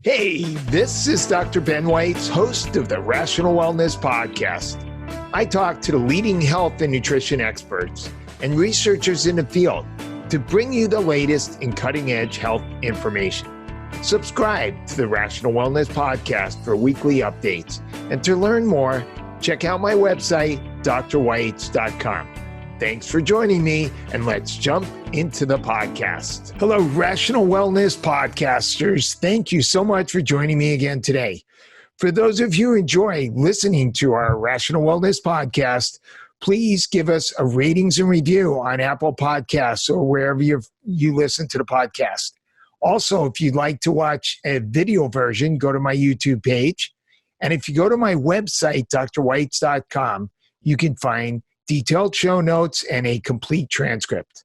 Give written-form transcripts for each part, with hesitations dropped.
Hey, this is Dr. Ben Weitz, host of the Rational Wellness Podcast. I talk to the leading health and nutrition experts and researchers in the field to bring you the latest in cutting-edge health information. Subscribe to the Rational Wellness Podcast for weekly updates. And to learn more, check out my website, drweitz.com. Thanks for joining me, and let's jump into the podcast. Hello, Rational Wellness Podcasters. Thank you so much for joining me again today. For those of you who enjoy listening to our Rational Wellness Podcast, please give us a ratings and review on Apple Podcasts or wherever you listen to the podcast. Also, if you'd like to watch a video version, go to my YouTube page. And if you go to my website, drweitz.com, you can find detailed show notes and a complete transcript.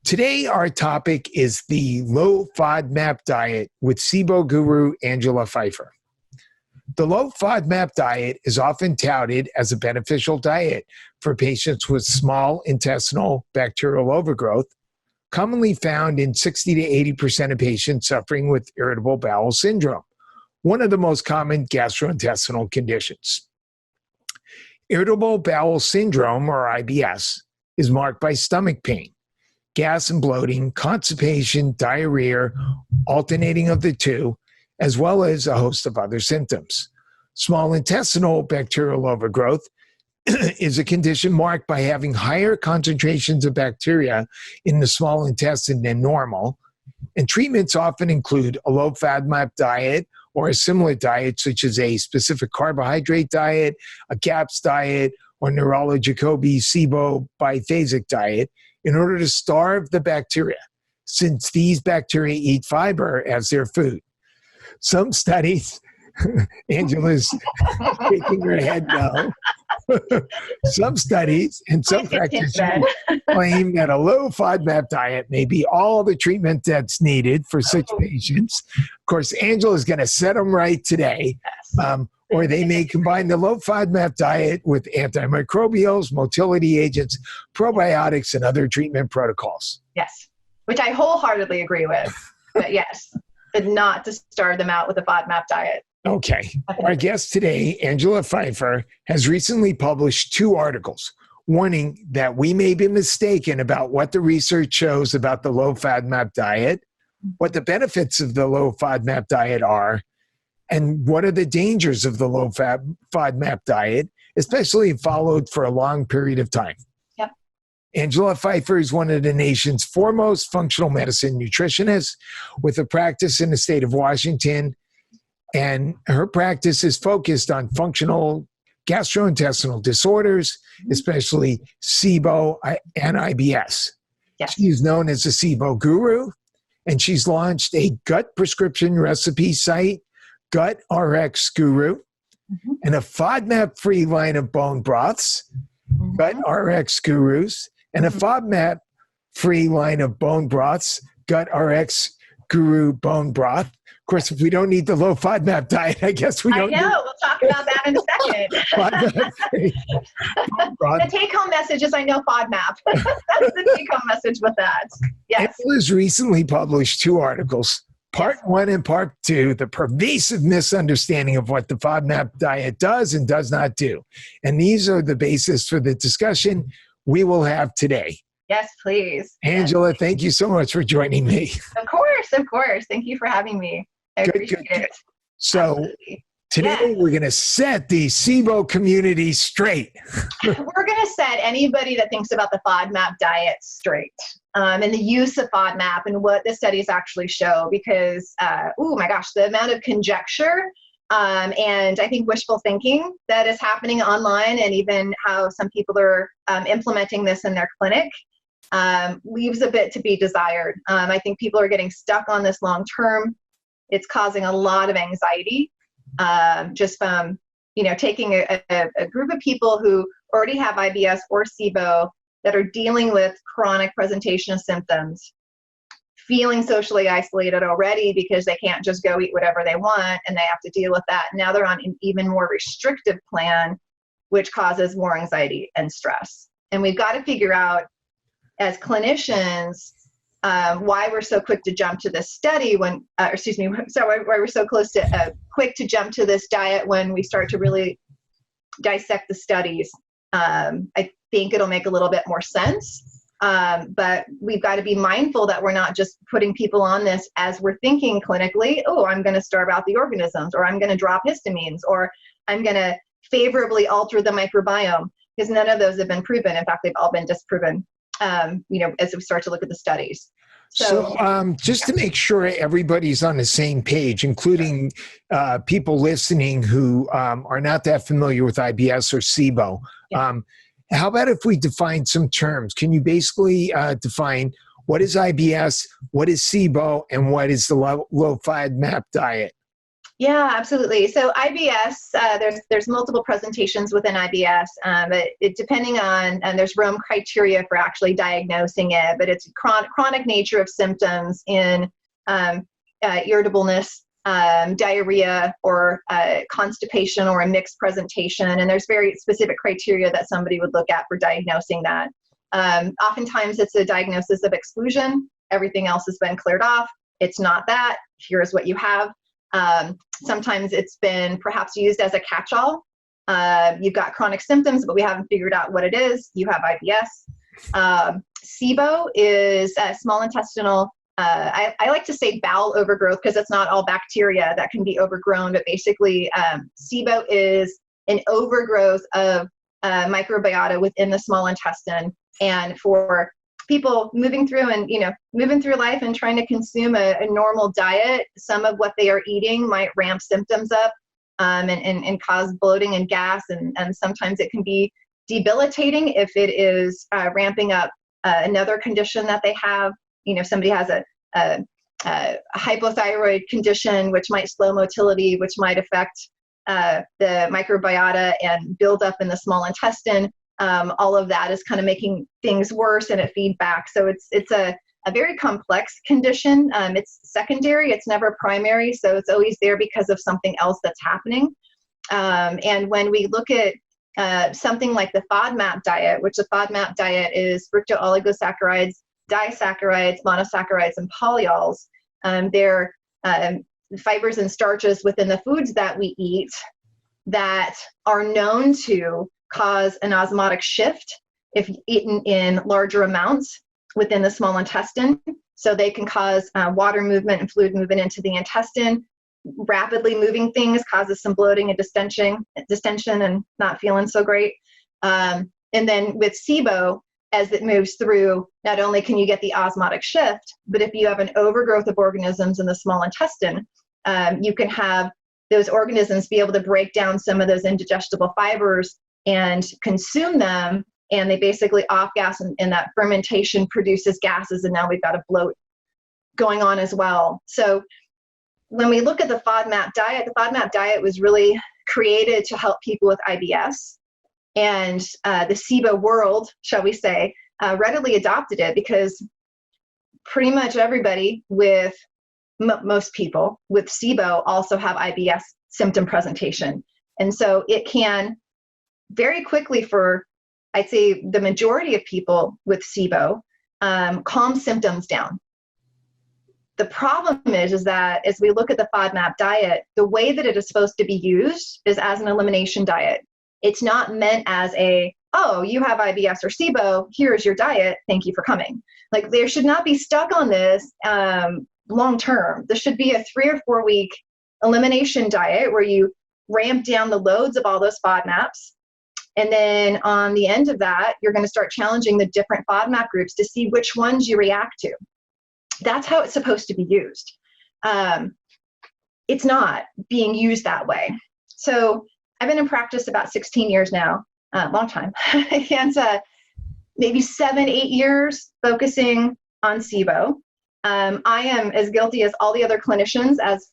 Today, our topic is the low FODMAP diet with SIBO guru Angela Pifer. The low FODMAP diet is often touted as a beneficial diet for patients with small intestinal bacterial overgrowth, commonly found in 60 to 80% of patients suffering with irritable bowel syndrome, one of the most common gastrointestinal conditions. Irritable bowel syndrome, or IBS, is marked by stomach pain, gas and bloating, constipation, diarrhea, alternating of the two, as well as a host of other symptoms. Small intestinal bacterial overgrowth is a condition marked by having higher concentrations of bacteria in the small intestine than normal, and treatments often include a low FODMAP diet or a similar diet, such as a specific carbohydrate diet, a GAPS diet, or Jacobi SIBO biphasic diet, in order to starve the bacteria, since these bacteria eat fiber as their food. Some studies, Angela's shaking her head no. Some studies and some practitioners claim that a low FODMAP diet may be all the treatment that's needed for such patients. Of course, Angela's going to set them right today. Or they may combine the low FODMAP diet with antimicrobials, motility agents, probiotics, and other treatment protocols. Yes, which I wholeheartedly agree with. But yes, but not to start them out with a FODMAP diet. Okay. Our guest today, Angela Pifer, has recently published 2 articles warning that we may be mistaken about what the research shows about the low FODMAP diet, what the benefits of the low FODMAP diet are, and what are the dangers of the low FODMAP diet, especially if followed for a long period of time. Yep. Angela Pifer is one of the nation's foremost functional medicine nutritionists with a practice in the state of Washington. And her practice is focused on functional gastrointestinal disorders, especially SIBO and IBS. Yes. She's known as a SIBO guru, and she's launched a gut prescription recipe site, Gut RX Guru, and a FODMAP-free line of bone broths, Gut RX Gurus, and a FODMAP-free line of bone broths, Gut RX Guru Bone Broth. Of course, if we don't need the low FODMAP diet, I guess we don't. I know. We'll talk about that in a second. The take-home message is I know FODMAP. That's the take-home message with that. Yes. Angela's recently published 2 articles, Part 1 and Part 2, the pervasive misunderstanding of what the FODMAP diet does and does not do. And these are the basis for the discussion we will have today. Yes, please. Angela, thank you so much for joining me. Of course, of course. Thank you for having me. I appreciate it. So Absolutely. Today we're going to set the SIBO community straight. We're going to set anybody that thinks about the FODMAP diet straight, and the use of FODMAP and what the studies actually show, because, oh my gosh, the amount of conjecture and I think wishful thinking that is happening online, and even how some people are implementing this in their clinic, leaves a bit to be desired. I think people are getting stuck on this long term. It's causing a lot of anxiety, just from, taking a group of people who already have IBS or SIBO that are dealing with chronic presentation of symptoms, feeling socially isolated already because they can't just go eat whatever they want and they have to deal with that. Now they're on an even more restrictive plan, which causes more anxiety and stress. And we've got to figure out, as clinicians, why we're so quick to jump to this study when, why we're so quick to jump to this diet when we start to really dissect the studies. I think it'll make a little bit more sense. But we've got to be mindful that we're not just putting people on this as we're thinking clinically, oh, I'm going to starve out the organisms, or I'm going to drop histamines, or I'm going to favorably alter the microbiome, because none of those have been proven. In fact, they've all been disproven, as we start to look at the studies. So just to make sure everybody's on the same page, including people listening who are not that familiar with IBS or SIBO, how about if we define some terms? Can you basically define what is IBS, what is SIBO, and what is the low FODMAP diet? Yeah, absolutely. So IBS, there's multiple presentations within IBS, but depending on, and there's Rome criteria for actually diagnosing it, but it's chronic nature of symptoms in irritableness, diarrhea, or constipation, or a mixed presentation. And there's very specific criteria that somebody would look at for diagnosing that. Oftentimes it's a diagnosis of exclusion. Everything else has been cleared off. It's not that. Here's what you have. Sometimes it's been perhaps used as a catch-all. You've got chronic symptoms, but we haven't figured out what it is. You have IBS. SIBO is small intestinal, I like to say bowel overgrowth, because it's not all bacteria that can be overgrown, but basically SIBO is an overgrowth of microbiota within the small intestine. And for people moving through life and trying to consume a normal diet, some of what they are eating might ramp symptoms up and cause bloating and gas. And sometimes it can be debilitating if it is ramping up another condition that they have. Somebody has a hypothyroid condition, which might slow motility, which might affect the microbiota and build up in the small intestine. All of that is kind of making things worse, and it feedback. So it's a very complex condition. It's secondary, it's never primary, so it's always there because of something else that's happening. And when we look at something like the FODMAP diet, which the FODMAP diet is fructooligosaccharides, disaccharides, monosaccharides, and polyols. They're fibers and starches within the foods that we eat that are known to cause an osmotic shift if eaten in larger amounts within the small intestine. So they can cause water movement and fluid movement into the intestine. Rapidly moving things causes some bloating and distension and not feeling so great. And then with SIBO, as it moves through, not only can you get the osmotic shift, but if you have an overgrowth of organisms in the small intestine, you can have those organisms be able to break down some of those indigestible fibers and consume them, and they basically off-gas, and that fermentation produces gases, and now we've got a bloat going on as well. So when we look at the FODMAP diet was really created to help people with IBS. And the SIBO world, shall we say, readily adopted it, because pretty much everybody with, most people with SIBO also have IBS symptom presentation. And so it can very quickly, for I'd say the majority of people with SIBO, calm symptoms down. The problem is that as we look at the FODMAP diet, the way that it is supposed to be used is as an elimination diet. It's not meant as oh, you have IBS or SIBO, here's your diet, thank you for coming. Like, there should not be stuck on this long term. This should be a 3 or 4 week elimination diet where you ramp down the loads of all those FODMAPs. And then on the end of that, you're going to start challenging the different FODMAP groups to see which ones you react to. That's how it's supposed to be used. It's not being used that way. So I've been in practice about 16 years now, long time, and maybe 7-8 years focusing on SIBO. I am as guilty as all the other clinicians. As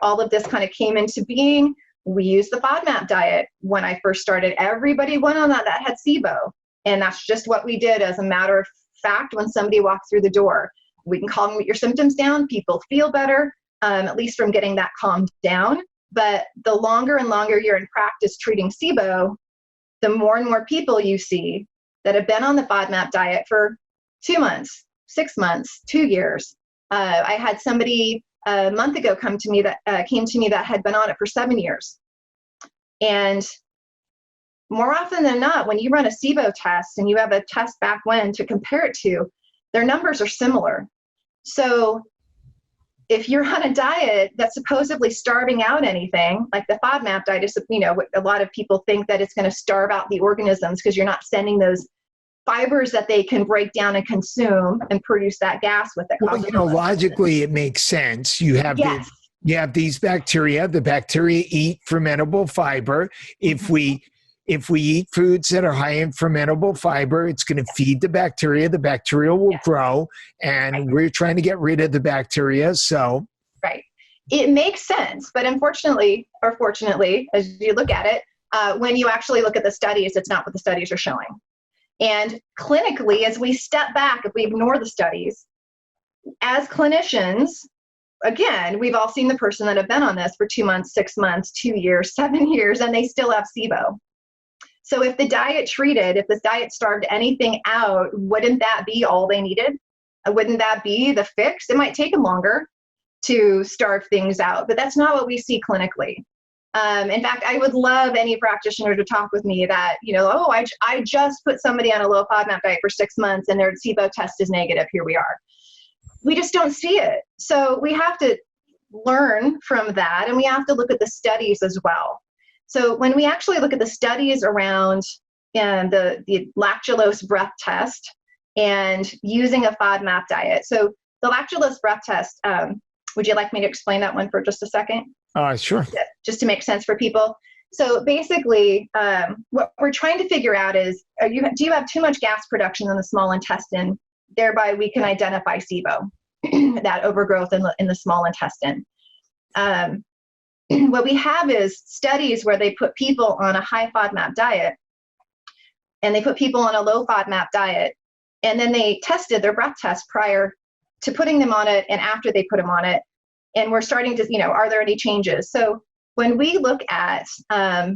all of this kind of came into being, we used the FODMAP diet when I first started. Everybody went on that had SIBO, and that's just what we did. As a matter of fact, when somebody walked through the door, we can calm your symptoms down. People feel better, at least from getting that calmed down. But the longer and longer you're in practice treating SIBO, the more and more people you see that have been on the FODMAP diet for 2 months, 6 months, 2 years. I had somebody a month ago came to me that had been on it for 7 years. And more often than not, when you run a SIBO test and you have a test back when to compare it to, their numbers are similar. So if you're on a diet that's supposedly starving out anything, like the FODMAP diet is, a lot of people think that it's going to starve out the organisms because you're not sending those fibers that they can break down and consume and produce that gas with it. Well, logically, it makes sense. You have these bacteria. The bacteria eat fermentable fiber. If we eat foods that are high in fermentable fiber, it's going to feed the bacteria. The bacteria will grow, and we're trying to get rid of the bacteria. So, right, it makes sense. But unfortunately, or fortunately, as you look at it, when you actually look at the studies, it's not what the studies are showing. And clinically, as we step back, if we ignore the studies, as clinicians, again, we've all seen the person that have been on this for 2 months, 6 months, 2 years, 7 years, and they still have SIBO. So if the diet if this diet starved anything out, wouldn't that be all they needed? Wouldn't that be the fix? It might take them longer to starve things out, but that's not what we see clinically. In fact, I would love any practitioner to talk with me that, I just put somebody on a low FODMAP diet for 6 months and their SIBO test is negative. Here we are. We just don't see it. So we have to learn from that, and we have to look at the studies as well. So when we actually look at the studies around the lactulose breath test and using a FODMAP diet. So the lactulose breath test, would you like me to explain that one for just a second? Sure. Just to make sense for people. So basically, what we're trying to figure out is, do you have too much gas production in the small intestine? Thereby, we can identify SIBO, that overgrowth in the small intestine. What we have is studies where they put people on a high FODMAP diet, and they put people on a low FODMAP diet, and then they tested their breath test prior to putting them on it and after they put them on it. And we're starting to, are there any changes? So when we look at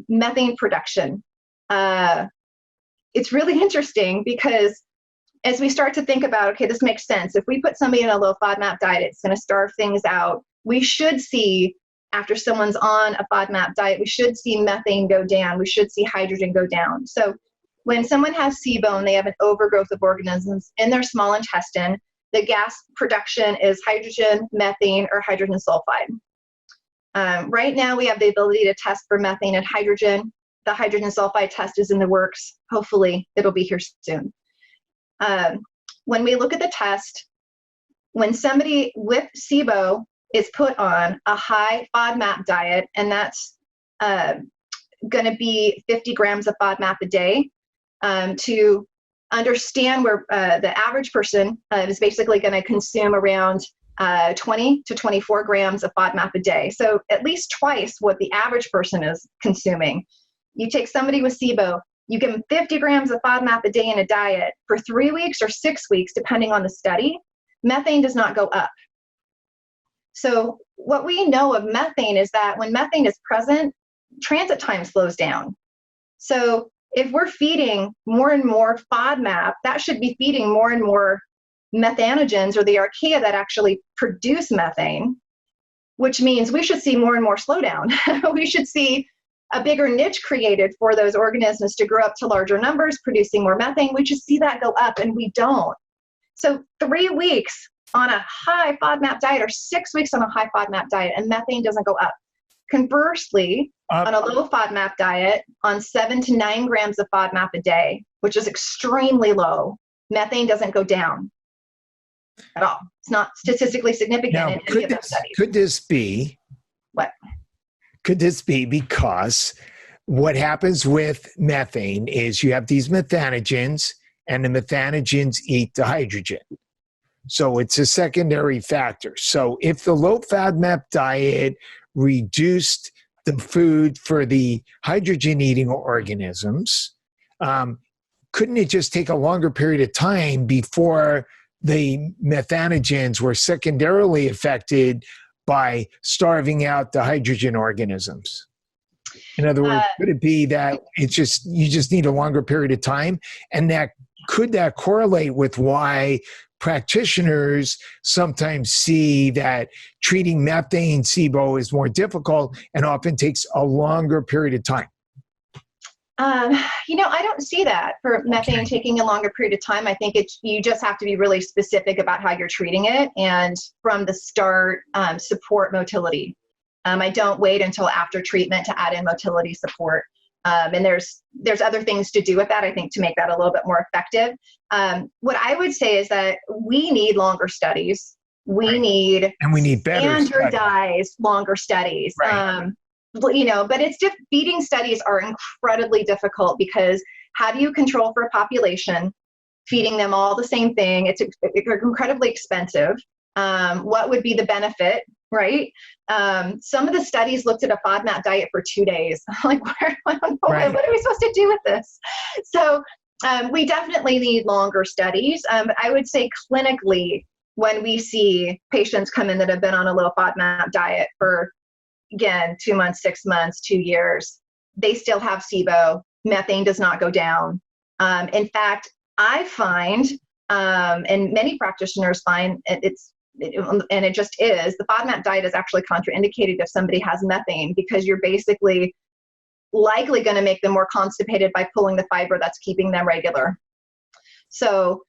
methane production, it's really interesting because as we start to think about, okay, this makes sense. If we put somebody in a low FODMAP diet, it's going to starve things out. We should see, after someone's on a FODMAP diet, we should see methane go down. We should see hydrogen go down. So when someone has SIBO and they have an overgrowth of organisms in their small intestine, the gas production is hydrogen, methane, or hydrogen sulfide. Right now, we have the ability to test for methane and hydrogen. The hydrogen sulfide test is in the works. Hopefully, it'll be here soon. When we look at the test, when somebody with SIBO is put on a high FODMAP diet, and that's going to be 50 grams of FODMAP a day, to understand where the average person is basically going to consume around 20 to 24 grams of FODMAP a day. So at least twice what the average person is consuming. You take somebody with SIBO, you give them 50 grams of FODMAP a day in a diet for 3 weeks or 6 weeks, depending on the study, methane does not go up. So what we know of methane is that when methane is present, transit time slows down. So if we're feeding more and more FODMAP, that should be feeding more and more methanogens, or the archaea that actually produce methane, which means we should see more and more slowdown. We should see a bigger niche created for those organisms to grow up to larger numbers, producing more methane. We should see that go up, and we don't. So 3 weeks on a high FODMAP diet or 6 weeks on a high FODMAP diet, and methane doesn't go up. Conversely, on a low FODMAP diet, on 7 to 9 grams of FODMAP a day, which is extremely low, methane doesn't go down at all. It's not statistically significant in any of those studies. Could this be? What? Could this be because what happens with methane is you have these methanogens, and the methanogens eat the hydrogen. So it's a secondary factor. So if the low FODMAP diet reduced the food for the hydrogen-eating organisms, couldn't it just take a longer period of time before the methanogens were secondarily affected by starving out the hydrogen organisms? In other words, could it be that you just need a longer period of time, and that could that correlate with why practitioners sometimes see that treating methane SIBO is more difficult and often takes a longer period of time. I don't see that for methane taking a longer period of time. I think you just have to be really specific about how you're treating it, and from the start, support motility. I don't wait until after treatment to add in motility support. And there's other things to do with that, I think, to make that a little bit more effective. What I would say is that we need longer studies. We need better standardized longer studies. Right. But it's feeding studies are incredibly difficult, because how do you control for a population, feeding them all the same thing? It's incredibly expensive. What would be the benefit, right? Some of the studies looked at a FODMAP diet for 2 days. Like, I don't know, Right. what are we supposed to do with this? So we definitely need longer studies. But I would say clinically, when we see patients come in that have been on a low FODMAP diet for, again, 2 months, 6 months, 2 years, they still have SIBO. Methane does not go down. In fact, I find, and many practitioners find, and it just is, the FODMAP diet is actually contraindicated if somebody has methane, because you're basically likely going to make them more constipated by pulling the fiber that's keeping them regular. So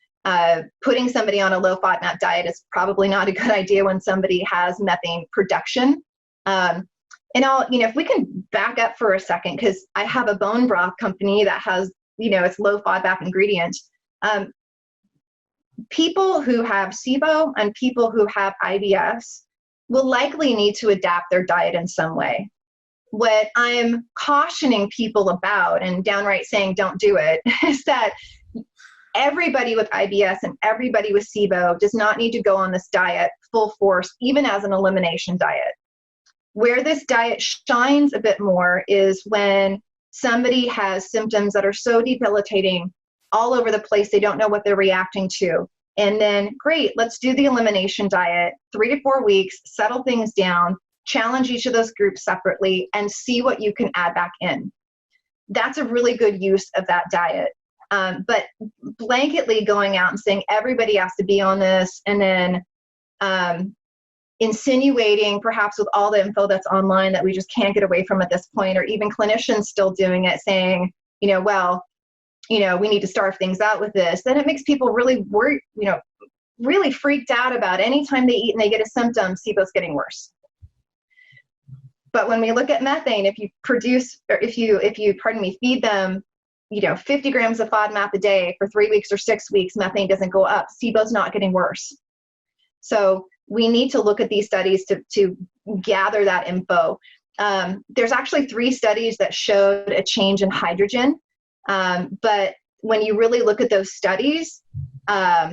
putting somebody on a low FODMAP diet is probably not a good idea when somebody has methane production. If we can back up for a second, because I have a bone broth company that has, it's low FODMAP ingredient. People who have SIBO and people who have IBS will likely need to adapt their diet in some way. What I'm cautioning people about, and downright saying don't do it, is that everybody with IBS and everybody with SIBO does not need to go on this diet full force, even as an elimination diet. Where this diet shines a bit more is when somebody has symptoms that are so debilitating all over the place, they don't know what they're reacting to. And then, great, let's do the elimination diet, 3 to 4 weeks, settle things down, challenge each of those groups separately, and see what you can add back in. That's a really good use of that diet. But blanketly going out and saying everybody has to be on this, and then insinuating, perhaps with all the info that's online that we just can't get away from at this point, or even clinicians still doing it, saying, we need to starve things out with this, then it makes people really worried, really freaked out about anytime they eat and they get a symptom, SIBO's getting worse. But when we look at methane, if you feed them, 50 grams of FODMAP a day for 3 weeks or 6 weeks, methane doesn't go up. SIBO's not getting worse. So we need to look at these studies to gather that info. There's actually 3 studies that showed a change in hydrogen. But when you really look at those studies, they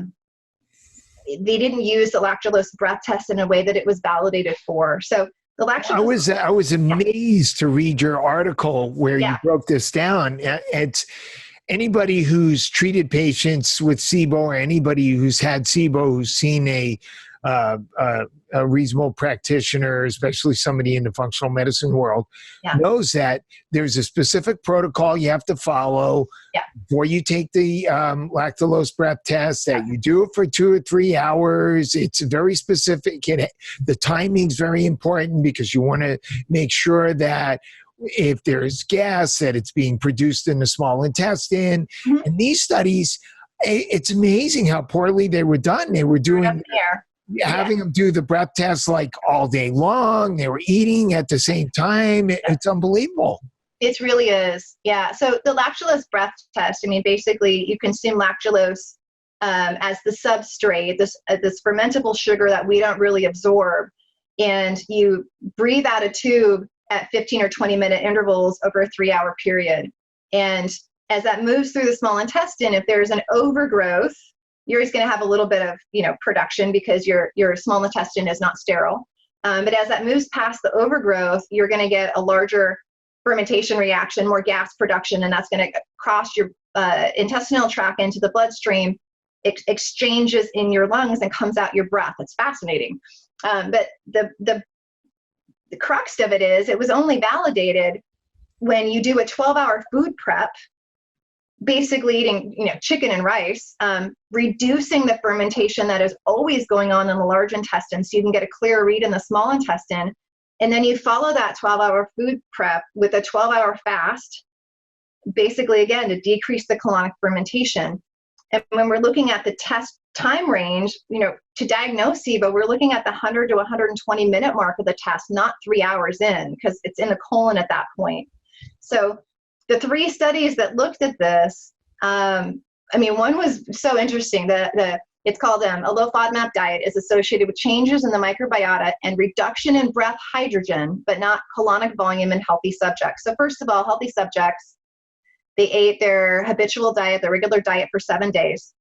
didn't use the lactulose breath test in a way that it was validated for. So the lactulose. I was amazed to read your article where you broke this down. It's anybody who's treated patients with SIBO, or anybody who's had SIBO, who's seen a reasonable practitioner, especially somebody in the functional medicine world, knows that there's a specific protocol you have to follow before you take the lactulose breath test, that you do it for 2 or 3 hours. It's very specific. The timing's very important, because you want to make sure that if there's gas, that it's being produced in the small intestine. Mm-hmm. And these studies, it's amazing how poorly they were done. They were doing... having them do the breath test like all day long. They were eating at the same time. It's unbelievable. It really is. Yeah. So the lactulose breath test, basically you consume lactulose as the substrate, this fermentable sugar that we don't really absorb. And you breathe out a tube at 15 or 20-minute intervals over a 3-hour period. And as that moves through the small intestine, if there's an overgrowth, you're always going to have a little bit of, production, because your small intestine is not sterile. But as that moves past the overgrowth, you're going to get a larger fermentation reaction, more gas production, and that's going to cross your intestinal tract into the bloodstream, exchanges in your lungs, and comes out your breath. It's fascinating. But the crux of it is, it was only validated when you do a 12-hour food prep basically eating, chicken and rice, reducing the fermentation that is always going on in the large intestine so you can get a clear read in the small intestine. And then you follow that 12-hour food prep with a 12-hour fast, basically, again, to decrease the colonic fermentation. And when we're looking at the test time range, to diagnose SIBO, we're looking at the 100 to 120 minute mark of the test, not 3 hours in, because it's in the colon at that point. So the 3 studies that looked at this, one was so interesting. It's called a low FODMAP diet is associated with changes in the microbiota and reduction in breath hydrogen, but not colonic volume in healthy subjects. So first of all, healthy subjects, they ate their habitual diet, their regular diet for 7 days.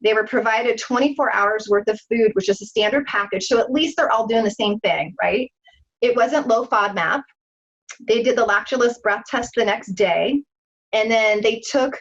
They were provided 24 hours worth of food, which is a standard package. So at least they're all doing the same thing, right? It wasn't low FODMAP. They did the lactulose breath test the next day. And then they took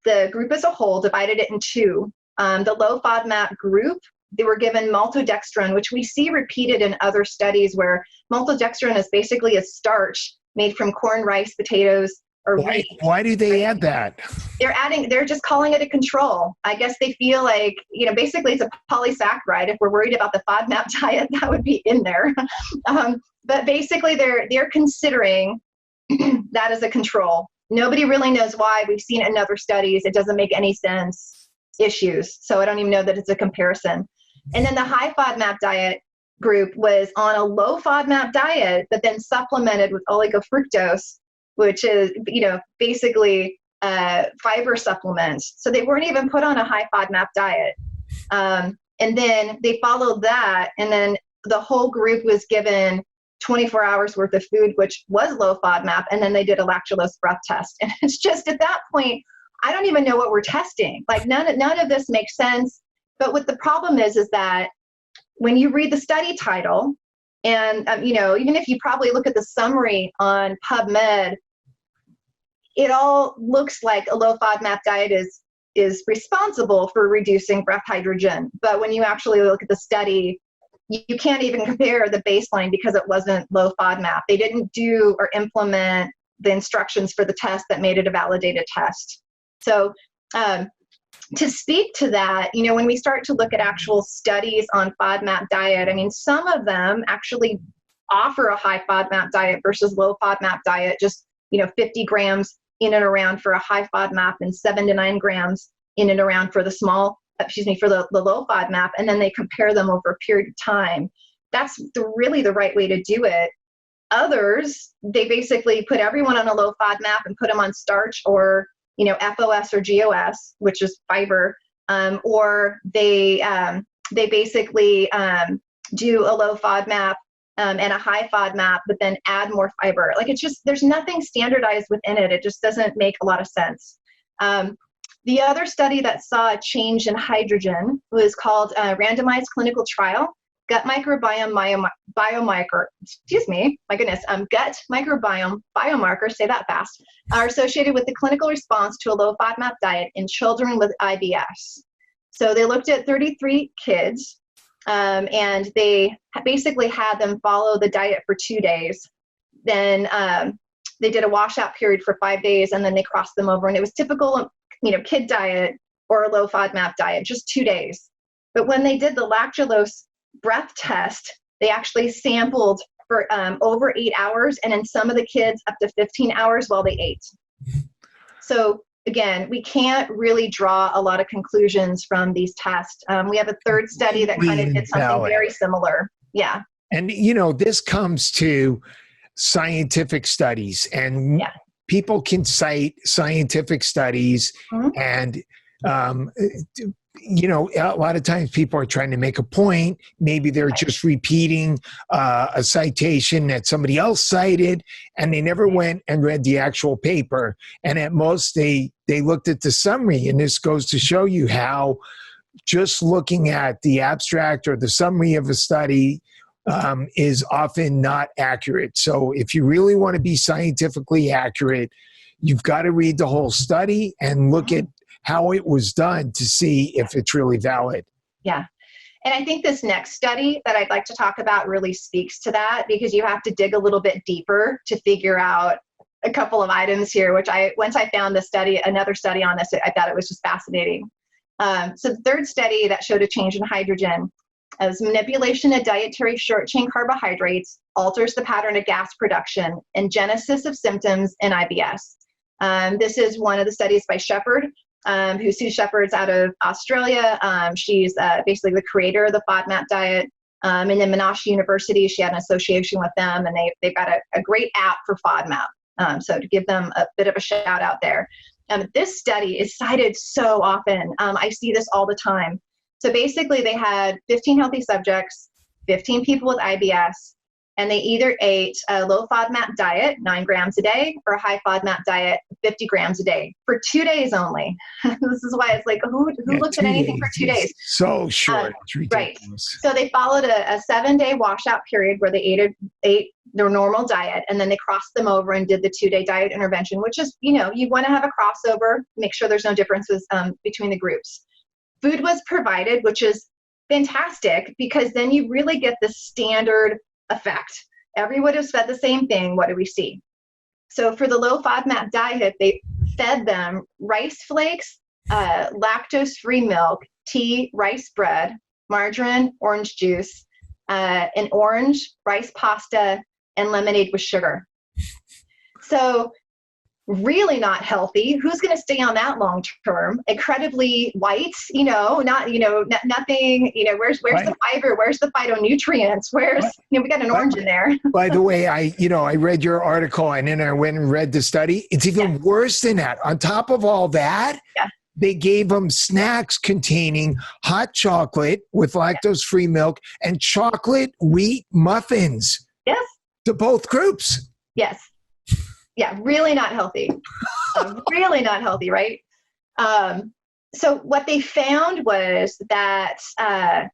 the group as a whole, divided it in 2. The low FODMAP group, they were given maltodextrin, which we see repeated in other studies where maltodextrin is basically a starch made from corn, rice, potatoes, or wheat. Why do they add that? They're just calling it a control. I guess they feel like, basically it's a polysaccharide. If we're worried about the FODMAP diet, that would be in there. But basically they're considering that as a control. Nobody really knows why. We've seen it in other studies. It doesn't make any sense. Issues. So I don't even know that it's a comparison. And then the high FODMAP diet group was on a low FODMAP diet, but then supplemented with oligofructose, which is, basically fiber supplements. So they weren't even put on a high FODMAP diet. And then they followed that. And then the whole group was given 24 hours worth of food, which was low FODMAP. And then they did a lactulose breath test. And it's just at that point, I don't even know what we're testing. Like none of this makes sense. But what the problem is that when you read the study title, and even if you probably look at the summary on PubMed, it all looks like a low FODMAP diet is responsible for reducing breath hydrogen. But when you actually look at the study, you can't even compare the baseline because it wasn't low FODMAP. They didn't do or implement the instructions for the test that made it a validated test. So to speak to that, when we start to look at actual studies on FODMAP diet, some of them actually offer a high FODMAP diet versus low FODMAP diet, just, 50 grams in and around for a high FODMAP and 7 to 9 grams in and around for the low FODMAP, and then they compare them over a period of time. That's really the right way to do it. Others, they basically put everyone on a low FODMAP and put them on starch or FOS or GOS, which is fiber, or they basically do a low FODMAP and a high FODMAP, but then add more fiber. Like there's nothing standardized within it. It just doesn't make a lot of sense. The other study that saw a change in hydrogen was called a randomized clinical trial. Gut microbiome biomarker, gut microbiome biomarkers, say that fast, are associated with the clinical response to a low FODMAP diet in children with IBS. So they looked at 33 kids, and they basically had them follow the diet for 2 days. Then they did a washout period for 5 days, and then they crossed them over. And it was typical, kid diet or a low FODMAP diet, just 2 days. But when they did the lactulose breath test, they actually sampled for over 8 hours, and in some of the kids up to 15 hours while they ate. So again, we can't really draw a lot of conclusions from these tests. We have a third study that kind of did something very similar. Yeah. And this comes to scientific studies, and people can cite scientific studies, and a lot of times people are trying to make a point. Maybe they're just repeating a citation that somebody else cited, and they never went and read the actual paper. And at most, they looked at the summary. And this goes to show you how just looking at the abstract or the summary of a study is often not accurate. So if you really want to be scientifically accurate, you've got to read the whole study and look at how it was done to see if it's really valid. Yeah. And I think this next study that I'd like to talk about really speaks to that, because you have to dig a little bit deeper to figure out a couple of items here, which once I found another study on this, I thought it was just fascinating. So the third study that showed a change in hydrogen as manipulation of dietary short-chain carbohydrates alters the pattern of gas production and genesis of symptoms in IBS. This is one of the studies by Shepherd, who Sue Shepherd's out of Australia. She's basically the creator of the FODMAP diet. And then Monash University, she had an association with them, and they've got a great app for FODMAP. So to give them a bit of a shout out there. This study is cited so often. I see this all the time. So basically they had 15 healthy subjects, 15 people with IBS, and they either ate a low FODMAP diet, 9 grams a day, or a high FODMAP diet, 50 grams a day, for 2 days only. This is why it's like, who looks at anything for 2 days? So short. It's ridiculous. Right. So they followed a 7-day washout period where they ate their normal diet, and then they crossed them over and did the 2-day diet intervention, which is, you want to have a crossover, make sure there's no differences between the groups. Food was provided, which is fantastic, because then you really get the standard effect. Everyone is fed the same thing. What do we see? So for the low FODMAP diet, they fed them rice flakes, lactose-free milk, tea, rice bread, margarine, orange juice, an orange, rice pasta, and lemonade with sugar. So really not healthy. Who's going to stay on that long term? Incredibly white, nothing, where's the fiber? Where's the phytonutrients? We got an orange in there. By the way, I read your article, and then I went and read the study. It's even worse than that. On top of all that, they gave them snacks containing hot chocolate with lactose-free milk and chocolate wheat muffins. Yes. To both groups. Yes. Yeah, really not healthy. Really not healthy, right? So what they found was that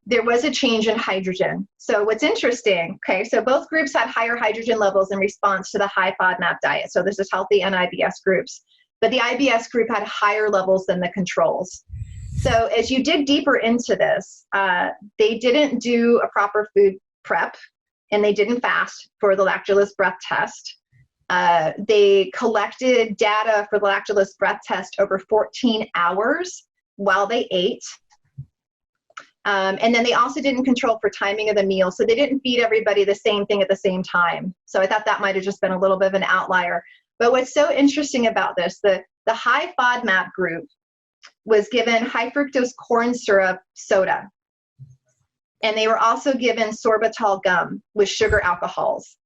there was a change in hydrogen. So what's interesting, so both groups had higher hydrogen levels in response to the high FODMAP diet. So this is healthy and IBS groups. But the IBS group had higher levels than the controls. So as you dig deeper into this, they didn't do a proper food prep, and they didn't fast for the lactulose breath test. They collected data for the lactulose breath test over 14 hours while they ate. And then they also didn't control for timing of the meal. So they didn't feed everybody the same thing at the same time. So I thought that might have just been a little bit of an outlier. But what's so interesting about this, the high FODMAP group was given high fructose corn syrup soda. And they were also given sorbitol gum with sugar alcohols.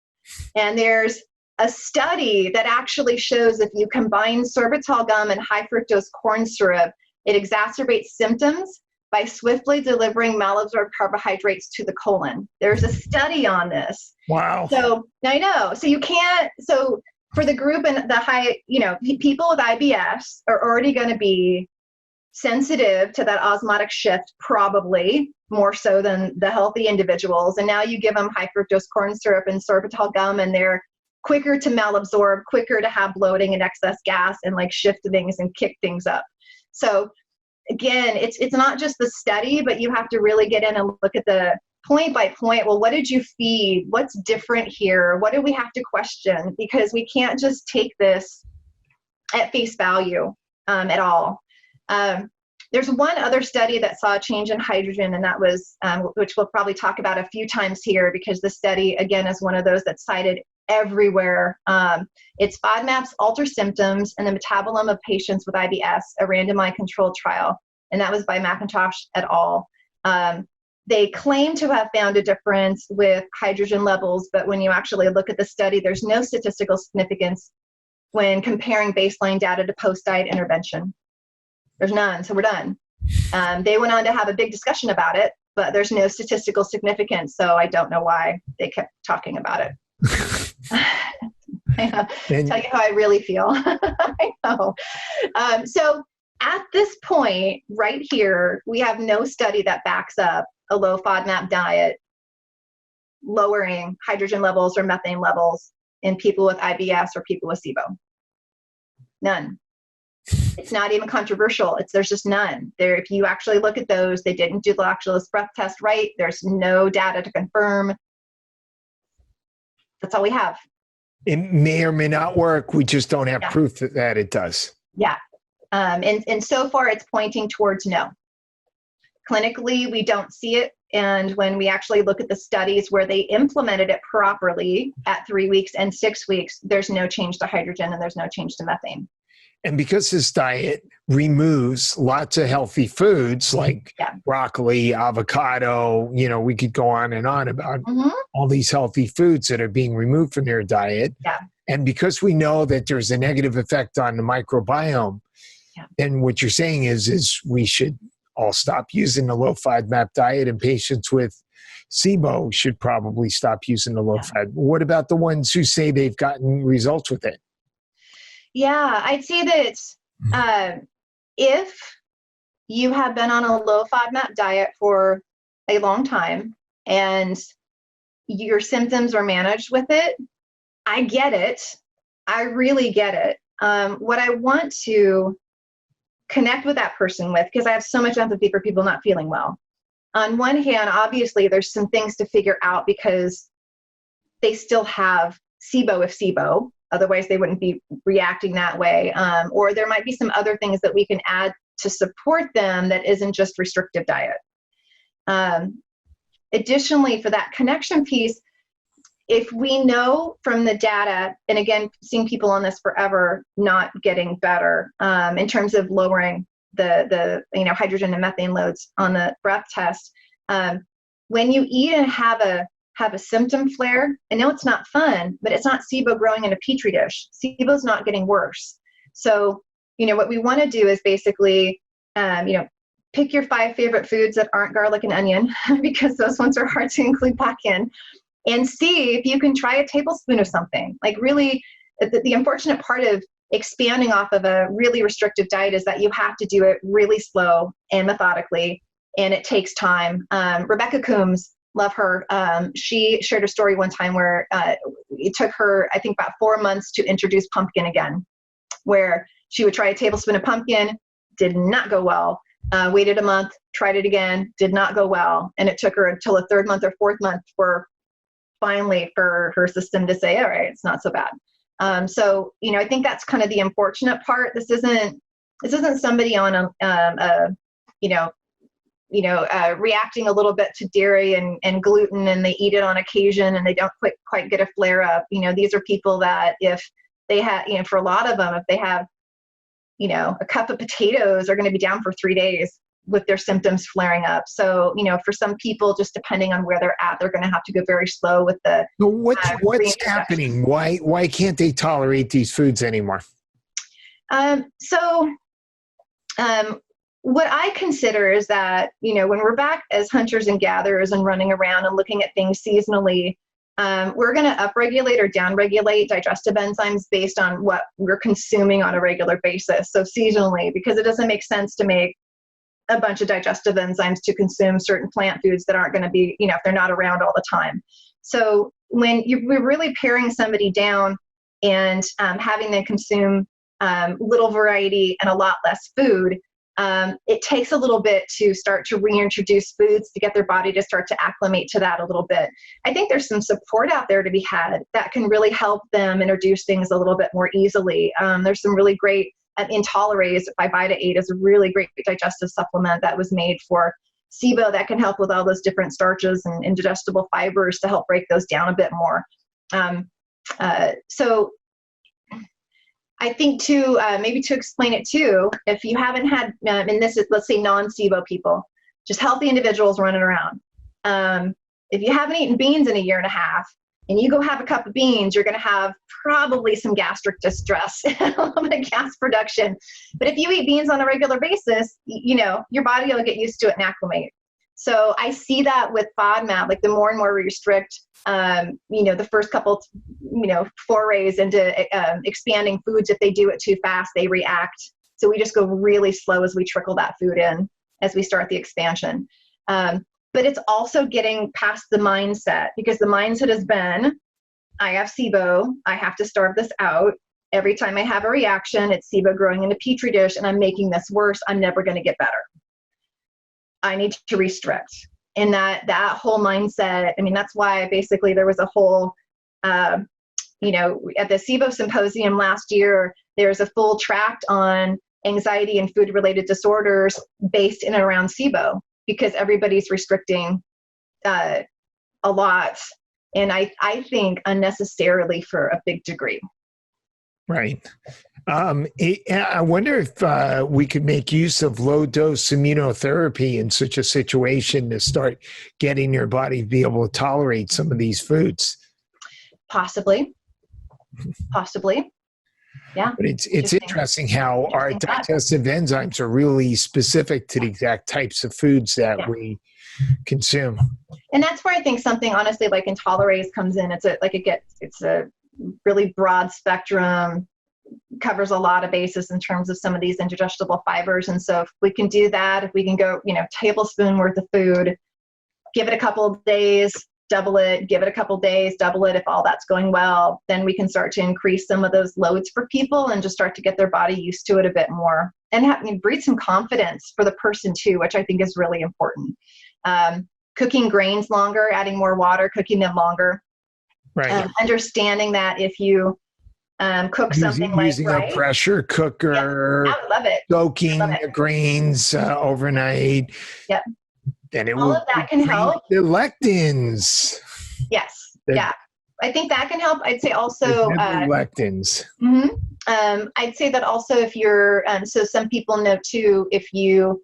And there's a study that actually shows if you combine sorbitol gum and high fructose corn syrup, it exacerbates symptoms by swiftly delivering malabsorbed carbohydrates to the colon. There's a study on this. Wow. So I know. So for the group and the high, people with IBS are already going to be sensitive to that osmotic shift, probably more so than the healthy individuals. And now you give them high fructose corn syrup and sorbitol gum, and they're quicker to malabsorb, quicker to have bloating and excess gas and shift things and kick things up. So again, it's not just the study, but you have to really get in and look at the point by point. Well, what did you feed? What's different here? What do we have to question? Because we can't just take this at face value at all. There's one other study that saw a change in hydrogen, and that was, which we'll probably talk about a few times here, because the study, again, is one of those that's cited everywhere. It's FODMAPs alter symptoms and the metabolome of patients with IBS, a randomized controlled trial, and that was by McIntosh et al. They claim to have found a difference with hydrogen levels, but when you actually look at the study, there's no statistical significance when comparing baseline data to post-diet intervention. There's none, so we're done. They went on to have a big discussion about it, but there's no statistical significance, so I don't know why they kept talking about it. I know. Tell you how I really feel. I know. So at this point, right here, we have no study that backs up a low FODMAP diet lowering hydrogen levels or methane levels in people with IBS or people with SIBO. None. It's not even controversial. There's just none. If you actually look at those, they didn't do the lactulose breath test right. There's no data to confirm. That's all we have. It may or may not work. We just don't have Yeah. proof that it does. Yeah. And so far it's pointing towards no. Clinically, we don't see it. And when we actually look at the studies where they implemented it properly at 3 weeks and 6 weeks, there's no change to hydrogen and there's no change to methane. And because this diet removes lots of healthy foods like broccoli, avocado, we could go on and on about all these healthy foods that are being removed from their diet. Yeah. And because we know that there's a negative effect on the microbiome, then what you're saying is we should all stop using the low FODMAP diet, and patients with SIBO should probably stop using the low FODMAP. What about the ones who say they've gotten results with it? Yeah, I'd say that if you have been on a low FODMAP diet for a long time and your symptoms are managed with it, I get it. I really get it. What I want to connect with that person with, because I have so much empathy for people not feeling well. On one hand, obviously, there's some things to figure out because they still have SIBO if SIBO. Otherwise, they wouldn't be reacting that way. Or there might be some other things that we can add to support them that isn't just restrictive diet. Additionally, for that connection piece, if we know from the data, and again, seeing people on this forever not getting better in terms of lowering the hydrogen and methane loads on the breath test, when you eat and have a symptom flare, I know it's not fun, but it's not SIBO growing in a petri dish. SIBO's not getting worse. So, what we want to do is basically, pick your 5 favorite foods that aren't garlic and onion, because those ones are hard to include back in, and see if you can try a tablespoon of something. Like really, the unfortunate part of expanding off of a really restrictive diet is that you have to do it really slow and methodically, and it takes time. Rebecca Coombs, love her. She shared a story one time where it took her, I think, about 4 months to introduce pumpkin again, where she would try a tablespoon of pumpkin, did not go well. Waited a month, tried it again, did not go well. And it took her until the 3rd month or 4th month for her system to say, all right, it's not so bad. So, I think that's kind of the unfortunate part. This isn't somebody on reacting a little bit to dairy and gluten, and they eat it on occasion and they don't quite get a flare up. These are people that if they have, for a lot of them, if they have, a cup of potatoes, are going to be down for 3 days with their symptoms flaring up. So, for some people, just depending on where they're at, they're going to have to go very slow with the. So what's happening? Why can't they tolerate these foods anymore? What I consider is that, when we're back as hunters and gatherers and running around and looking at things seasonally, we're going to upregulate or downregulate digestive enzymes based on what we're consuming on a regular basis. So seasonally, because it doesn't make sense to make a bunch of digestive enzymes to consume certain plant foods that aren't going to be, if they're not around all the time. So when we're really paring somebody down and having them consume little variety and a lot less food, it takes a little bit to start to reintroduce foods to get their body to start to acclimate to that a little bit. I think there's some support out there to be had that can really help them introduce things a little bit more easily. There's some really great, Intolerase by Beta 8 is a really great digestive supplement that was made for SIBO that can help with all those different starches and indigestible fibers to help break those down a bit more. So I think maybe to explain it too, if you haven't had, and this is, let's say, non-SIBO people, just healthy individuals running around. If you haven't eaten beans in a year and a half, and you go have a cup of beans, you're going to have probably some gastric distress, a little bit of gas production. But if you eat beans on a regular basis, your body will get used to it and acclimate. So I see that with FODMAP, like the more and more we restrict, the first couple, forays into expanding foods, if they do it too fast, they react. So we just go really slow as we trickle that food in as we start the expansion. But it's also getting past the mindset, because the mindset has been, I have SIBO, I have to starve this out. Every time I have a reaction, it's SIBO growing in a petri dish and I'm making this worse. I'm never going to get better. I need to restrict. And that whole mindset, that's why basically there was a whole at the SIBO symposium last year, there's a full tract on anxiety and food-related disorders based in and around SIBO, because everybody's restricting a lot, and I think unnecessarily for a big degree. Right. I wonder if we could make use of low-dose immunotherapy in such a situation to start getting your body to be able to tolerate some of these foods. Possibly. Yeah. But it's interesting how our digestive enzymes are really specific to the exact types of foods that we consume. And that's where I think something, honestly, like intolerase comes in. It's a really broad spectrum, covers a lot of bases in terms of some of these indigestible fibers. And so if we can do that, if we can go, tablespoon worth of food, give it a couple of days, double it, give it a couple of days, double it. If all that's going well, then we can start to increase some of those loads for people and just start to get their body used to it a bit more, and breed some confidence for the person too, which I think is really important. Cooking grains longer, adding more water, cooking them longer. Right. Understanding that if you cook something like using a pressure cooker, I love it. soaking the grains overnight. Yep. Then all of that can help. The lectins. Yes. Yeah. I think that can help. I'd say also lectins. I'd say that also if you're so some people know too, if you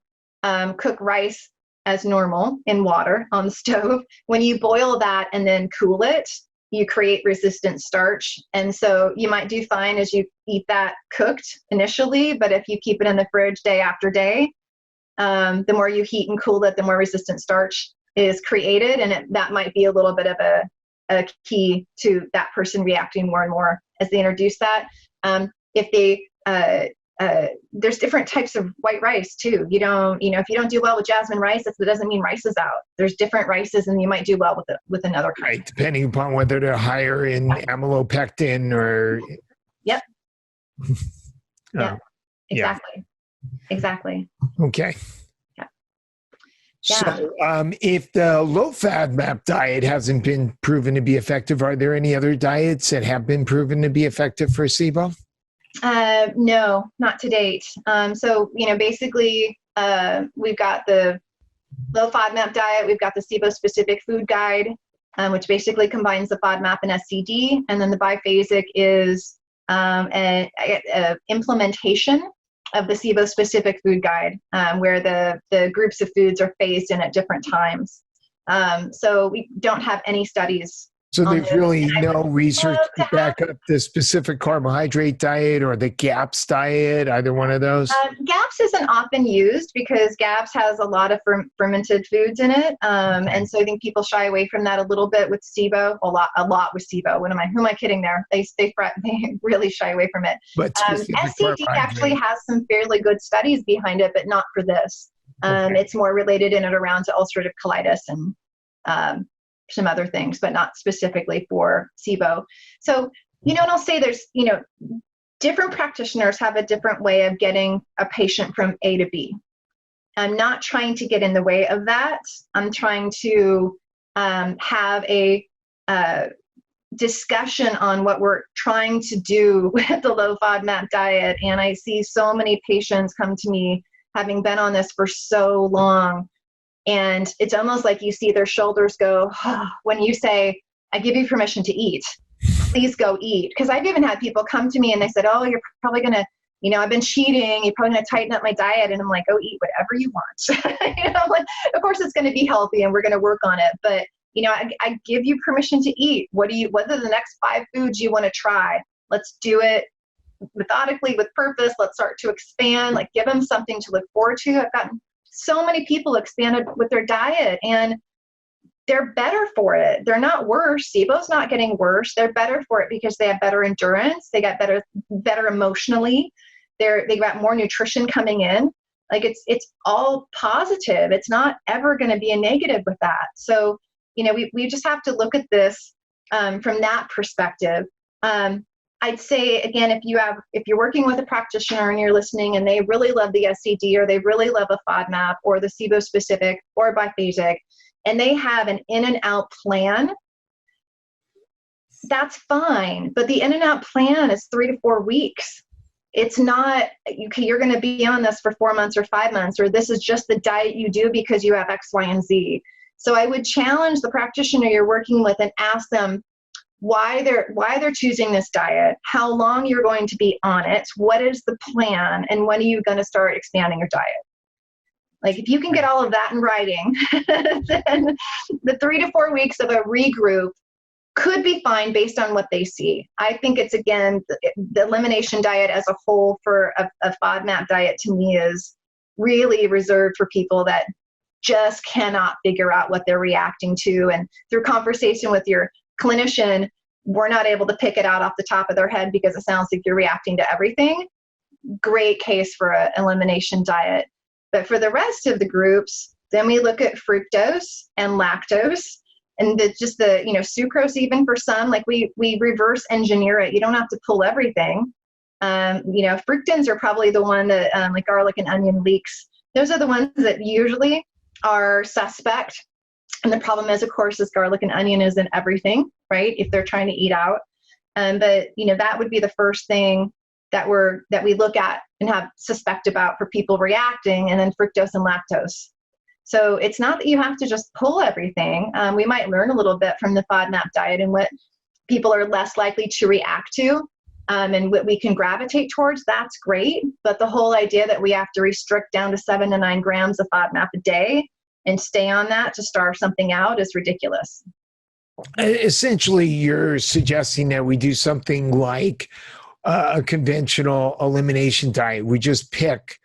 cook rice as normal in water on the stove, when you boil that and then cool it, you create resistant starch. And so you might do fine as you eat that cooked initially, but if you keep it in the fridge day after day, the more you heat and cool it, the more resistant starch is created. And that might be a little bit of a key to that person reacting more and more as they introduce that. If they, there's different types of white rice too. If you don't do well with jasmine rice, that doesn't mean rice is out. There's different rices, and you might do well with another kind. Right, depending upon whether they're higher in amylopectin or. Yep. Yeah. Exactly. Exactly. Okay. Yeah. So, if the low FODMAP diet hasn't been proven to be effective, are there any other diets that have been proven to be effective for SIBO? No, not to date. So, basically, we've got the low FODMAP diet, we've got the SIBO specific food guide, which basically combines the FODMAP and SCD, and then the biphasic is an implementation of the SIBO specific food guide, where the groups of foods are phased in at different times. So we don't have any studies. So there's really no research to back up the specific carbohydrate diet or the GAPS diet, either one of those? GAPS isn't often used because GAPS has a lot of fermented foods in it. And so I think people shy away from that a little bit with SIBO, a lot with SIBO. Who am I kidding there? They really shy away from it. But SCD actually has some fairly good studies behind it, but not for this. It's more related in and around to ulcerative colitis and some other things, but not specifically for SIBO. So, and I'll say there's, different practitioners have a different way of getting a patient from A to B. I'm not trying to get in the way of that. I'm trying to have a discussion on what we're trying to do with the low FODMAP diet. And I see so many patients come to me having been on this for so long. And it's almost like you see their shoulders go when you say, I give you permission to eat. Please go eat. Because I've even had people come to me and they said, oh, you're probably going to, I've been cheating. You're probably going to tighten up my diet. And I'm like, oh, eat whatever you want. Of course, it's going to be healthy and we're going to work on it. But, I give you permission to eat. What are the next 5 foods you want to try? Let's do it methodically with purpose. Let's start to expand, give them something to look forward to. I've gotten so many people expanded with their diet and they're better for it. They're not worse. SIBO's not getting worse. They're better for it because they have better endurance. They got better emotionally. They got more nutrition coming in. It's all positive. It's not ever going to be a negative with that. So, we just have to look at this from that perspective. I'd say, again, if you're working with a practitioner and you're listening and they really love the SCD or they really love a FODMAP or the SIBO specific or biphasic, and they have an in and out plan, that's fine. But the in and out plan is 3 to 4 weeks. It's not, you're going to be on this for 4 months or 5 months, or this is just the diet you do because you have X, Y, and Z. So I would challenge the practitioner you're working with and ask them why they're choosing this diet, how long you're going to be on it, what is the plan, and when are you going to start expanding your diet? Like if you can get all of that in writing, then the 3 to 4 weeks of a regroup could be fine based on what they see. I think it's, again, the elimination diet as a whole for a FODMAP diet to me is really reserved for people that just cannot figure out what they're reacting to. And through conversation with your clinician, we're not able to pick it out off the top of their head because it sounds like you're reacting to everything. Great case for an elimination diet. But for the rest of the groups, then we look at fructose and lactose. And just the sucrose, even for some, like we reverse engineer it. You don't have to pull everything. Fructans are probably the one that, like garlic and onion leeks, those are the ones that usually are suspect. And the problem is, of course, is garlic and onion is in everything, right? If they're trying to eat out. But that would be the first thing that we look at and have suspect about for people reacting, and then fructose and lactose. So it's not that you have to just pull everything. We might learn a little bit from the FODMAP diet and what people are less likely to react to, and what we can gravitate towards. That's great. But the whole idea that we have to restrict down to 7 to 9 grams of FODMAP a day and stay on that to starve something out is ridiculous. Essentially, you're suggesting that we do something like a conventional elimination diet. We just pick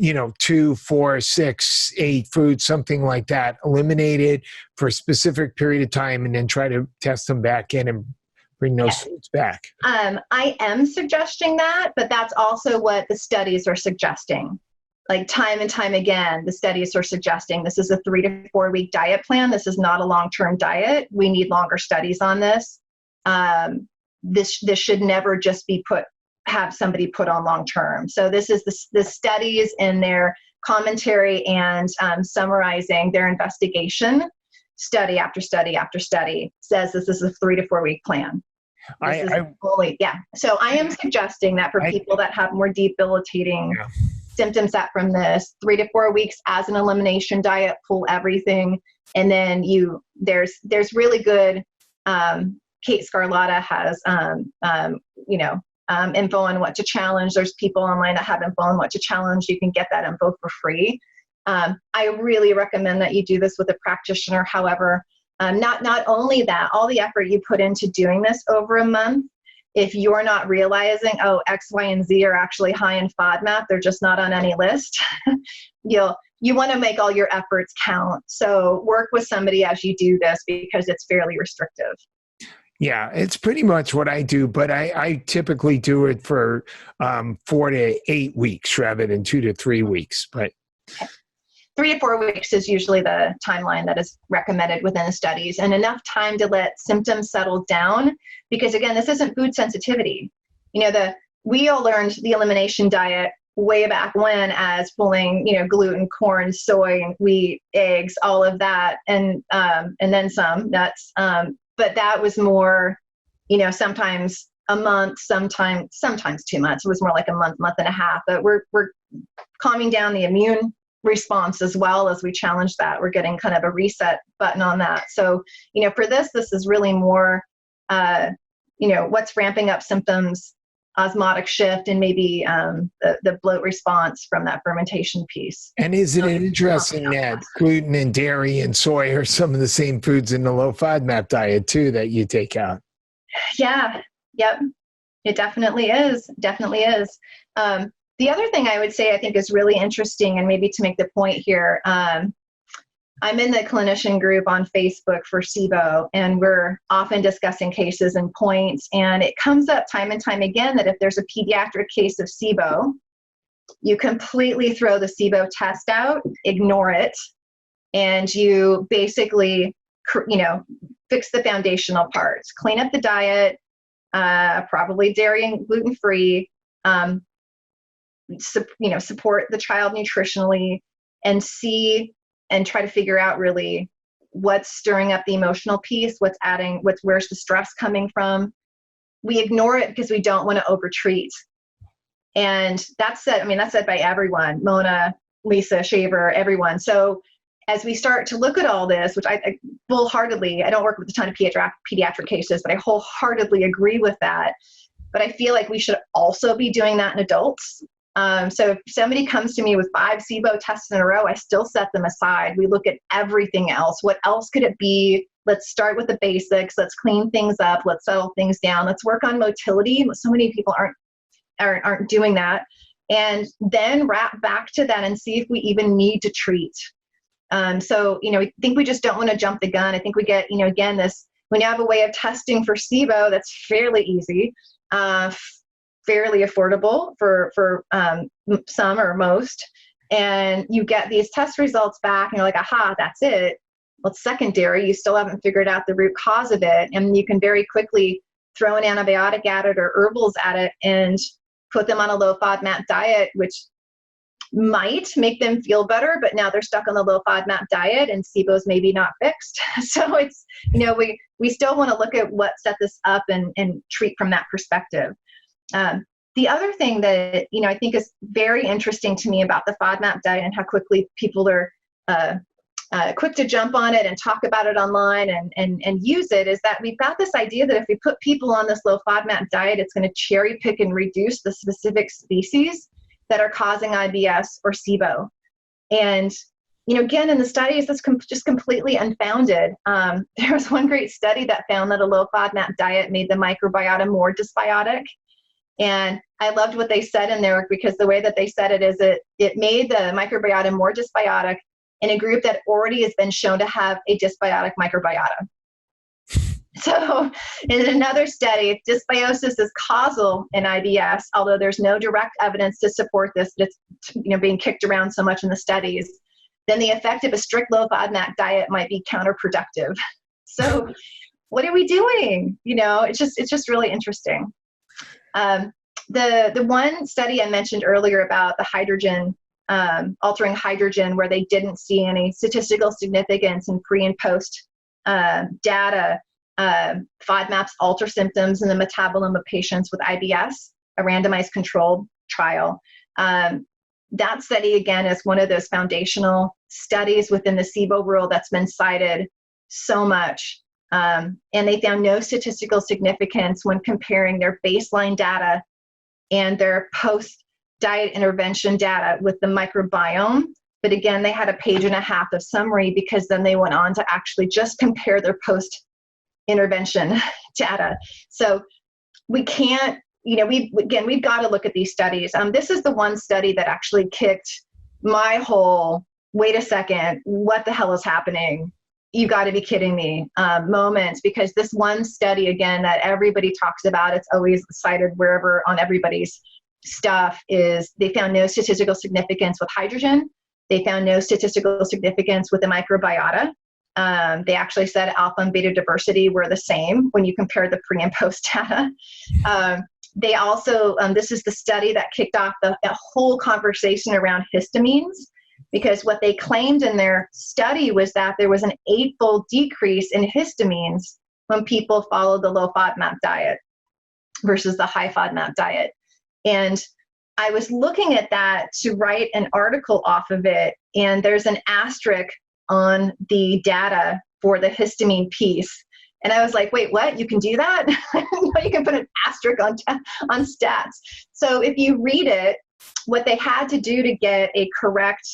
2, 4, 6, 8 foods, something like that, eliminate it for a specific period of time, and then try to test them back in and bring those foods back. I am suggesting that, but that's also what the studies are suggesting. Like time and time again, the studies are suggesting this is a 3 to 4 week diet plan. This is not a long-term diet. We need longer studies on this. This should never just be have somebody put on long-term. So this is the studies in their commentary and summarizing their investigation, study after study after study says this is a 3 to 4 week plan. So I am suggesting that for people that have more debilitating symptoms that from this 3 to 4 weeks as an elimination diet, pull everything. And then there's really good, Kate Scarlatta has, info on what to challenge. There's people online that have info on what to challenge. You can get that info for free. I really recommend that you do this with a practitioner. However, not only that, all the effort you put into doing this over a month, if you're not realizing, X, Y, and Z are actually high in FODMAP, they're just not on any list, you want to make all your efforts count. So work with somebody as you do this because it's fairly restrictive. Yeah, it's pretty much what I do, but I typically do it for 4 to 8 weeks rather than 2 to 3 weeks. But 3 to 4 weeks is usually the timeline that is recommended within the studies, and enough time to let symptoms settle down. Because again, this isn't food sensitivity. We all learned the elimination diet way back when as pulling, gluten, corn, soy, and wheat, eggs, all of that, and then some nuts. But that was more, sometimes a month, sometimes 2 months. It was more like a month and a half. But we're calming down the immune response as well as we challenge that. We're getting kind of a reset button on that. So, for this is really more, what's ramping up symptoms, osmotic shift, and maybe the bloat response from that fermentation piece. And isn't it interesting that gluten and dairy and soy are some of the same foods in the low FODMAP diet too that you take out? Yeah. Yep. It definitely is. Definitely is. The other thing I would say I think is really interesting, and maybe to make the point here, I'm in the clinician group on Facebook for SIBO, and we're often discussing cases and points. And it comes up time and time again that if there's a pediatric case of SIBO, you completely throw the SIBO test out, ignore it, and you basically, fix the foundational parts, clean up the diet, probably dairy and gluten-free, support the child nutritionally, and try to figure out really what's stirring up the emotional piece, where's the stress coming from. We ignore it because we don't want to overtreat. And that's said by everyone, Mona, Lisa, Shaver, everyone. So as we start to look at all this, which I wholeheartily, I don't work with a ton of pediatric cases, but I wholeheartedly agree with that. But I feel like we should also be doing that in adults. So if somebody comes to me with 5 SIBO tests in a row, I still set them aside. We look at everything else. What else could it be? Let's start with the basics. Let's clean things up. Let's settle things down. Let's work on motility. So many people aren't doing that. And then wrap back to that and see if we even need to treat. So, I think we just don't want to jump the gun. I think we get, again, when you have a way of testing for SIBO that's fairly easy, fairly affordable for some or most, and you get these test results back and you're like, aha, that's it. Well, it's secondary. You still haven't figured out the root cause of it. And you can very quickly throw an antibiotic at it or herbals at it and put them on a low FODMAP diet, which might make them feel better, but now they're stuck on the low FODMAP diet and SIBO's maybe not fixed. So it's, we still want to look at what set this up and treat from that perspective. The other thing that, I think is very interesting to me about the FODMAP diet and how quickly people are quick to jump on it and talk about it online and use it is that we've got this idea that if we put people on this low FODMAP diet, it's going to cherry pick and reduce the specific species that are causing IBS or SIBO. And, again, in the studies, that's just completely unfounded. There was one great study that found that a low FODMAP diet made the microbiota more dysbiotic. And I loved what they said in there because the way that they said it is it made the microbiota more dysbiotic in a group that already has been shown to have a dysbiotic microbiota. So in another study, if dysbiosis is causal in IBS, although there's no direct evidence to support this, but it's being kicked around so much in the studies, then the effect of a strict low FODMAP diet might be counterproductive. So what are we doing? It's just really interesting. The one study I mentioned earlier about the hydrogen, altering hydrogen, where they didn't see any statistical significance in pre and post data, FODMAPs alter symptoms in the metabolism of patients with IBS, a randomized controlled trial. That study, again, is one of those foundational studies within the SIBO world that's been cited so much. And they found no statistical significance when comparing their baseline data and their post-diet intervention data with the microbiome. But again, they had a 1.5 pages of summary because then they went on to actually just compare their post-intervention data. So we can't, we've got to look at these studies. This is the one study that actually kicked my whole, wait a second, what the hell is happening? You got to be kidding me moments, because this one study, again, that everybody talks about, it's always cited wherever on everybody's stuff, is they found no statistical significance with hydrogen. They found no statistical significance with the microbiota. They actually said alpha and beta diversity were the same when you compare the pre and post data. They also, this is the study that kicked off the whole conversation around histamines, because what they claimed in their study was that there was an 8-fold decrease in histamines when people followed the low FODMAP diet versus the high FODMAP diet. And I was looking at that to write an article off of it, and there's an asterisk on the data for the histamine piece. And I was like, wait, what? You can do that? You can put an asterisk on stats. So if you read it, what they had to do to get a correct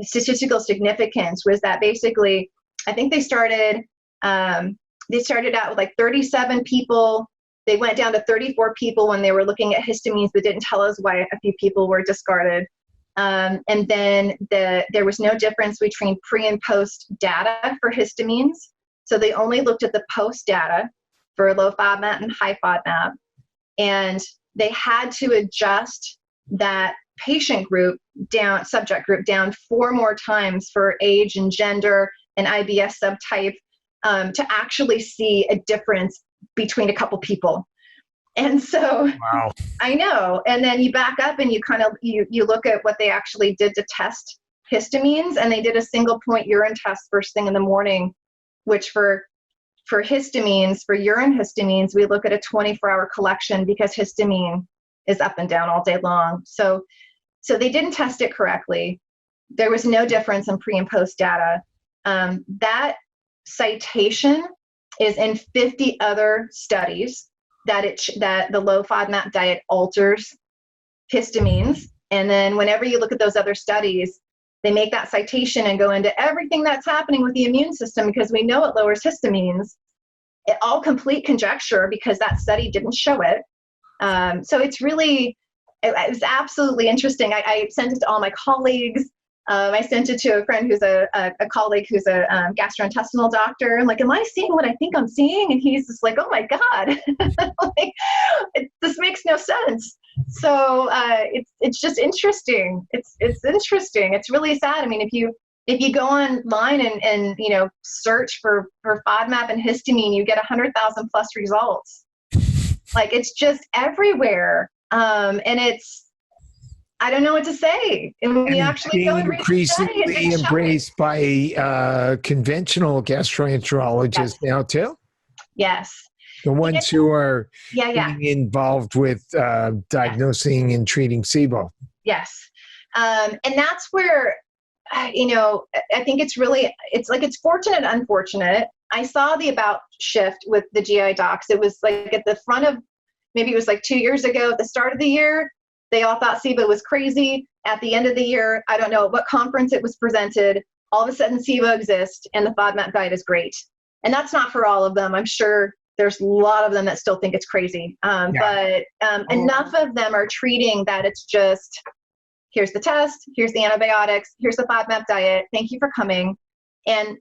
statistical significance was that basically, I think they started out with like 37 people. They went down to 34 people when they were looking at histamines, but didn't tell us why a few people were discarded. And then there was no difference between pre and post data for histamines. So they only looked at the post data for low FODMAP and high FODMAP. And they had to adjust that patient group down, subject group down 4 more times for age and gender and IBS subtype to actually see a difference between a couple people. And so, wow. I know. And then you back up and you kind of, you look at what they actually did to test histamines, and they did a single point urine test first thing in the morning, which for histamines, for urine histamines, we look at a 24-hour collection because histamine is up and down all day long. So they didn't test it correctly. There was no difference in pre and post data. That citation is in 50 other studies that the low FODMAP diet alters histamines. And then whenever you look at those other studies, they make that citation and go into everything that's happening with the immune system because we know it lowers histamines. All complete conjecture because that study didn't show it. So it was absolutely interesting. I sent it to all my colleagues. I sent it to a friend who's a colleague who's a gastrointestinal doctor. I'm like, am I seeing what I think I'm seeing? And he's just like, oh my God, this makes no sense. So it's just interesting. It's interesting. It's really sad. I mean, if you go online and search for FODMAP and histamine, you get 100,000 plus results. Like it's just everywhere. And I don't know what to say. And when you actually go and read the study, increasingly embraced by conventional gastroenterologists now too. Yes. The ones who are being involved with diagnosing and treating SIBO. Yes. And that's where, I think it's fortunate, unfortunate. I saw the about shift with the GI docs. It was like at the front of, maybe it was like 2 years ago at the start of the year, they all thought SIBO was crazy. At the end of the year, I don't know what conference it was presented. All of a sudden SIBO exists and the FODMAP diet is great. And that's not for all of them. I'm sure there's a lot of them that still think it's crazy. But enough of them are treating that it's just, here's the test, here's the antibiotics, here's the FODMAP diet, thank you for coming. And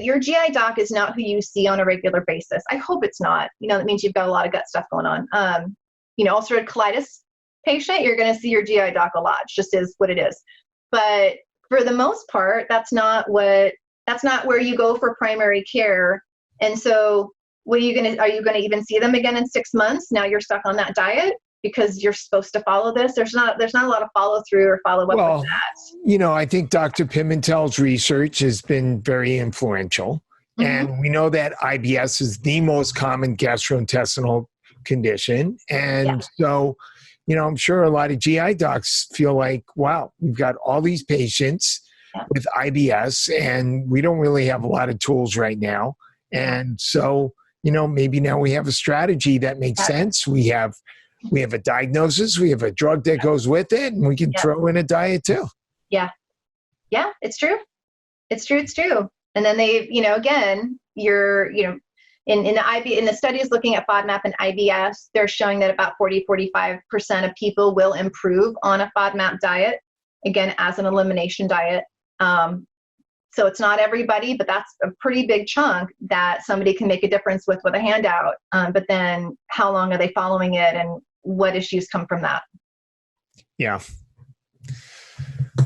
your GI doc is not who you see on a regular basis. I hope it's not. That means you've got a lot of gut stuff going on. Ulcerative colitis patient, you're going to see your GI doc a lot. It just is what it is. But for the most part, that's not where you go for primary care. And so are you going to even see them again in 6 months? Now you're stuck on that diet because you're supposed to follow this. There's not a lot of follow through or follow up with that. I think Dr. Pimentel's research has been very influential. Mm-hmm. And we know that IBS is the most common gastrointestinal condition. And so, I'm sure a lot of GI docs feel like, wow, we've got all these patients with IBS and we don't really have a lot of tools right now. And so, maybe now we have a strategy that makes sense. We have a diagnosis, we have a drug that goes with it, and we can throw in a diet too. Yeah. Yeah, it's true. It's true. And then they, again, in the studies looking at FODMAP and IBS, they're showing that about 45% of people will improve on a FODMAP diet, again, as an elimination diet. So it's not everybody, but that's a pretty big chunk that somebody can make a difference with a handout. But then how long are they following it and what issues come from that? Yeah.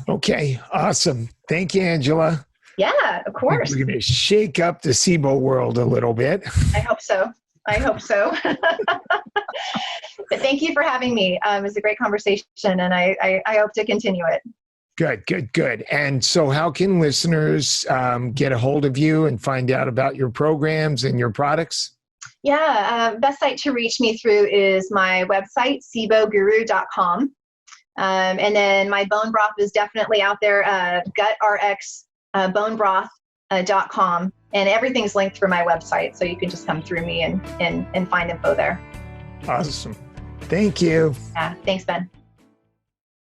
Okay. Awesome. Thank you, Angela. Yeah, of course. We're going to shake up the SIBO world a little bit. I hope so. But thank you for having me. It was a great conversation and I hope to continue it. Good. And so how can listeners get a hold of you and find out about your programs and your products? Yeah, best site to reach me through is my website, siboguru.com. And then my bone broth is definitely out there, GutRx bonebroth.com. And everything's linked through my website. So you can just come through me and find info there. Awesome. Thank you. Yeah, thanks, Ben.